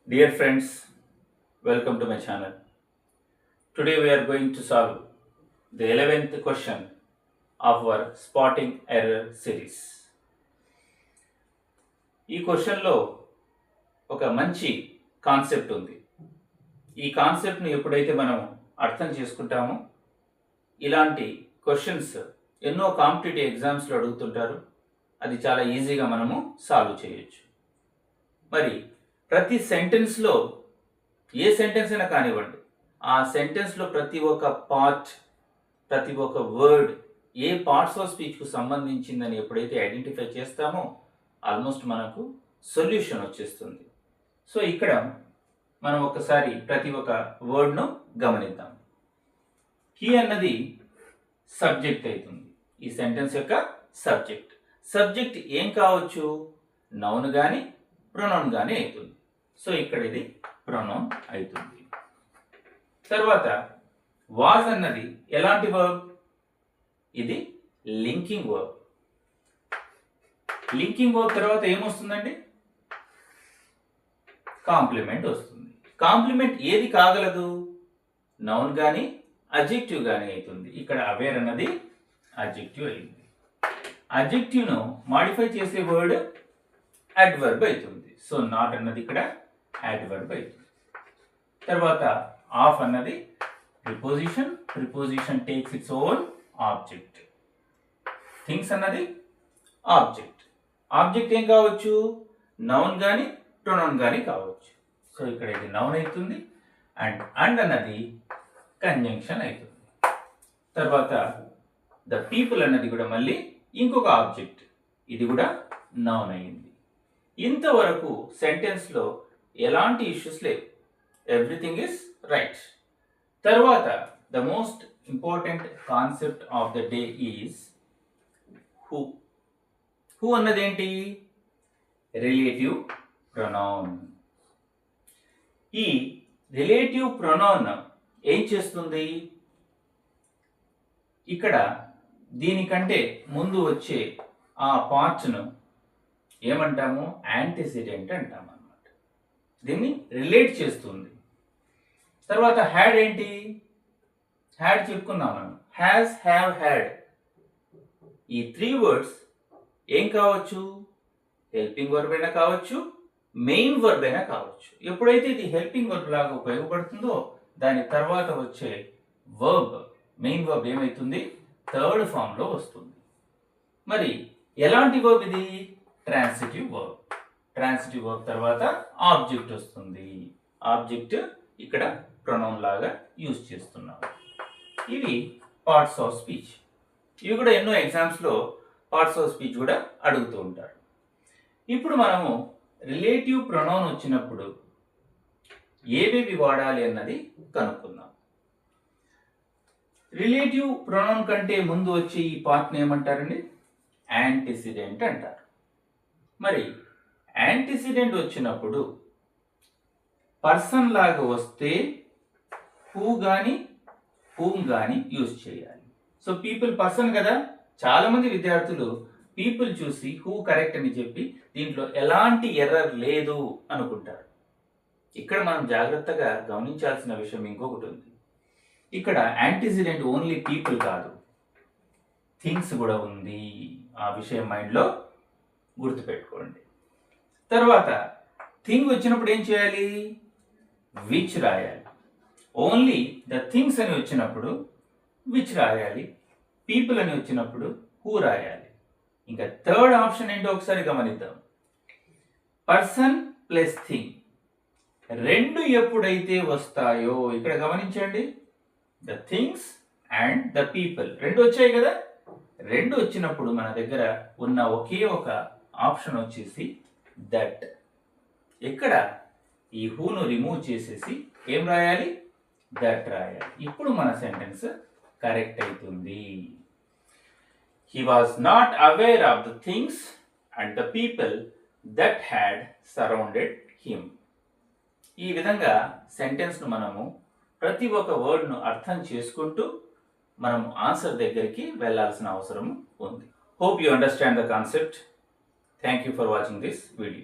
Dear friends, welcome to my channel. Today we are going to solve the 11th question of our spotting error series. ఈ క్వశ్చన్లో ఒక మంచి concept ఉంది. ఈ కాన్సెప్ట్ను ఎప్పుడైతే మనం అర్థం చేసుకుంటామో ఇలాంటి క్వశ్చన్స్ ఎన్నో కాంపిటేటివ్ ఎగ్జామ్స్లో అడుగుతుంటారు. అది చాలా ఈజీగా మనము సాల్వ్ చేయొచ్చు. మరి ప్రతి సెంటెన్స్లో ఏ సెంటెన్స్ అయినా కానివ్వండి, ఆ సెంటెన్స్లో ప్రతి ఒక్క పార్ట్, ప్రతి ఒక్క వర్డ్ ఏ పార్ట్స్ ఆఫ్ స్పీచ్కు సంబంధించిందని ఎప్పుడైతే ఐడెంటిఫై చేస్తామో ఆల్మోస్ట్ మనకు సొల్యూషన్ వచ్చేస్తుంది. సో ఇక్కడ మనం ఒకసారి ప్రతి ఒక్క వర్డ్ను గమనిద్దాం. హీ అన్నది సబ్జెక్ట్ అవుతుంది. ఈ సెంటెన్స్ యొక్క సబ్జెక్ట్. సబ్జెక్ట్ ఏం కావచ్చు? నౌన్ కానీ ప్రొనౌన్ కానీ అవుతుంది. సో ఇక్కడ ఇది ప్రొనౌన్ అవుతుంది. తర్వాత వాజ్ అన్నది ఎలాంటి వర్బ్? ఇది లింకింగ్ వర్బ్. లింకింగ్ వర్బ్ తర్వాత ఏమొస్తుందండి? కాంప్లిమెంట్ వస్తుంది. కాంప్లిమెంట్ ఏది కాగలదు? నౌన్ కానీ అడ్జెక్టివ్ కానీ అవుతుంది. ఇక్కడ అవేర్ అన్నది అడ్జెక్టివ్ అయింది. అడ్జెక్టివ్ను మాడిఫై చేసే వర్డ్ అడ్వర్బ్ అవుతుంది. సో నాట్ అన్నది ఇక్కడ అడ్వర్బ్ అవుతుంది. తర్వాత ఆఫ్ అన్నది preposition. Preposition takes its own object. Things అన్నది ఆబ్జెక్ట్. ఆబ్జెక్ట్ ఏం కావచ్చు? నౌన్ కానీ ప్రొనౌన్ కానీ కావచ్చు. సో ఇక్కడ ఇది నౌన్ అవుతుంది. అండ్ అన్నది కంజంక్షన్ అవుతుంది. తర్వాత ద పీపుల్ అన్నది కూడా మళ్ళీ ఇంకొక ఆబ్జెక్ట్. ఇది కూడా నౌన్ అయింది. ఇంతవరకు సెంటెన్స్లో ఎలాంటి ఇష్యూస్ లేవు. Everything is right. తర్వాత the most important concept of the day is who. Who అన్నది ఏంటి? Relative pronoun. ఈ రిలేటివ్ ప్రొనౌన్ ఏం చేస్తుంది? ఇక్కడ దీనికంటే ముందు వచ్చే ఆ పార్ట్ను ఏమంటాము? యాంటిసిడెంట్ అంటాము అన్నమాట. దీన్ని రిలేట్ చేస్తుంది. తర్వాత హ్యాడ్ ఏంటి? హ్యాడ్ చెప్పుకున్నాం మనం. Has, have, had. ఈ త్రీ వర్డ్స్ ఏం కావచ్చు? హెల్పింగ్ వర్బ్ అయినా కావచ్చు, మెయిన్ వర్బ్ అయినా కావచ్చు. ఎప్పుడైతే ఇది హెల్పింగ్ వర్బ్ లాగా ఉపయోగపడుతుందో దాని తర్వాత వచ్చే వర్బ్, మెయిన్ వర్బ్ ఏమవుతుంది? థర్డ్ ఫామ్లో వస్తుంది. మరి ఎలాంటి వర్బ్ ఇది? Transitive verb. ట్రాన్సిటివ్ వర్బ్ తర్వాత ఆబ్జెక్ట్ వస్తుంది. ఆబ్జెక్ట్ ఇక్కడ ప్రొనౌన్ లాగా యూజ్ చేస్తున్నాం. ఇవి పార్ట్స్ ఆఫ్ స్పీచ్. ఇవి కూడా ఎన్నో ఎగ్జామ్స్లో పార్ట్స్ ఆఫ్ స్పీచ్ కూడా అడుగుతూ ఉంటారు. ఇప్పుడు మనము రిలేటివ్ ప్రొనౌన్ వచ్చినప్పుడు ఏవేవి వాడాలి అన్నది కనుక్కుందాం. రిలేటివ్ ప్రొనౌన్ కంటే ముందు వచ్చే ఈ పార్ట్ని ఏమంటారండి? యాంటిసిడెంట్ అంటారు. మరి యాంటిసిడెంట్ వచ్చినప్పుడు పర్సన్ లాగా వస్తే హూ కానీ హూమ్ కానీ యూజ్ చేయాలి. సో పీపుల్ పర్సన్ కదా. చాలా మంది విద్యార్థులు పీపుల్ చూసి హూ కరెక్ట్ అని చెప్పి దీంట్లో ఎలాంటి ఎర్రర్ లేదు అనుకుంటారు. ఇక్కడ మనం జాగ్రత్తగా గమనించాల్సిన విషయం ఇంకొకటి ఉంది. ఇక్కడ యాంటిసిడెంట్ ఓన్లీ పీపుల్ కాదు, థింగ్స్ కూడా ఉంది. ఆ విషయం మైండ్లో గుర్తుపెట్టుకోండి. తర్వాత థింగ్ వచ్చినప్పుడు ఏం చేయాలి? విచ్ రాయాలి. ఓన్లీ ద థింగ్స్ అని వచ్చినప్పుడు విచ్ రాయాలి. పీపుల్ అని వచ్చినప్పుడు హూ రాయాలి. ఇంకా థర్డ్ ఆప్షన్ ఏంటో ఒకసారి గమనిద్దాం. పర్సన్ ప్లస్ థింగ్ రెండు ఎప్పుడైతే వస్తాయో ఇక్కడ గమనించండి. The things and the people రెండు వచ్చాయి కదా. రెండు వచ్చినప్పుడు మన దగ్గర ఉన్న ఒకే ఒక ఆప్షన్ వచ్చేసి దట్. ఇక్కడ ఈ హూను రిమూవ్ చేసేసి ఏం రాయాలి? దట్ రాయాలి. ఇప్పుడు మన సెంటెన్స్ కరెక్ట్ అవుతుంది. He was not aware of the things and the people that had surrounded him. ఈ విధంగా సెంటెన్స్ను మనము ప్రతి ఒక్క వర్డ్ను అర్థం చేసుకుంటూ మనం ఆన్సర్ దగ్గరికి వెళ్ళాల్సిన అవసరం ఉంది. Hope you understand the concept. Thank you for watching this video.